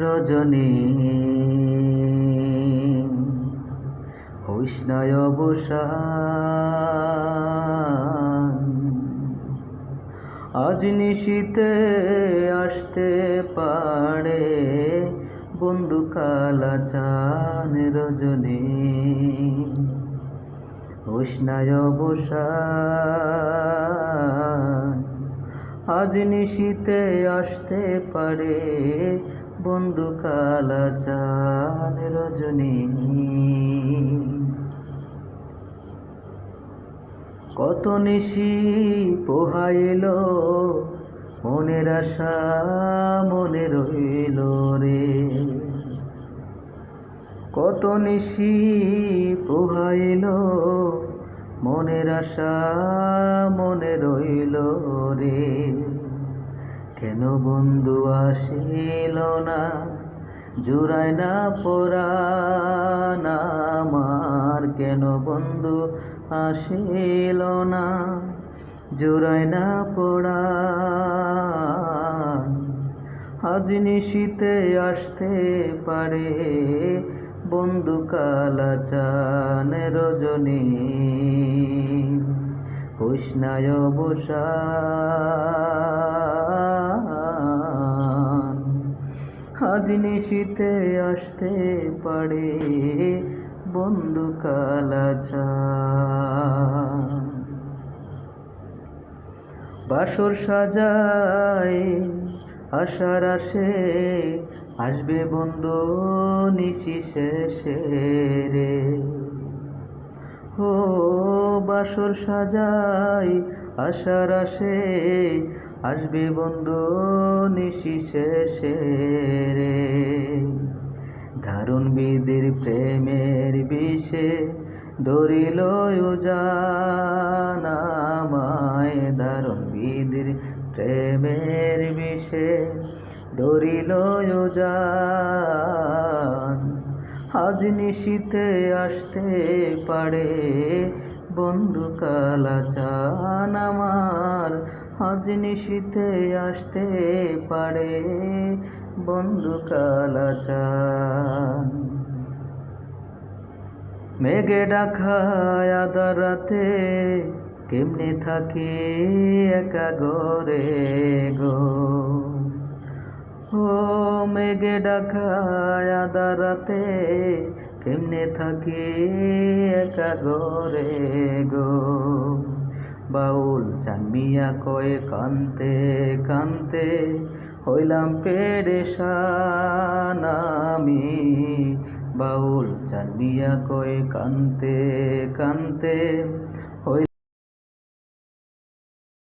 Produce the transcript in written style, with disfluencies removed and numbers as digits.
রজনী হইস না অবসান, আজ নিশীতে আসতে পারে বন্ধু কালাচান। রজনী হইস না অবসান, আজ নিশীতে আসতে পারে বন্ধু কালাচান। রজনী কত নিশি পোহাইল মনের আশা মনে রইল রে, কত নিশি পোহাইল মনের আশা মনে রইল রে। কেন বন্ধু আসিল না, জুড়ায় না পরাণ আমার, কেন বন্ধু আসিল না, জুড়ায় না পরাণ। আজ নিশীতে আসতে পারে বন্ধু কালাচান। রজনী হইস না অবসান, আজ নিশীতে আসতে পারে বন্ধু কালাচান। বাসর সাজায় আশার আসে আসবে বন্ধু নিশি শেষে রে। ও বাসর সাজাই আশার আসে আসবে বন্ধু নিশি শেষে রে। দারুণ বিধির প্রেমের বিষে ধরিল উজান আমায়, দারুণ বিধির প্রেমের বিষে ধরিল উজান। আজ নিশীতে আসতে পারে বন্ধু কালাচান আমার, আজ নিশীতে আসতে পারে বন্ধু কালাচান। মেঘে ঢাকায় আধার রাতে কেমনে থাকি একা ঘরে গো। ও মেঘে ঢাকায় আধার রাতে কেমনে থাকি একা ঘরে গো। বাউল চান মিয়া কয়ে কানতে কানতে হইলাম পেরেশান আমি, বাউল চান মিয়া কয়ে কানতে কানতে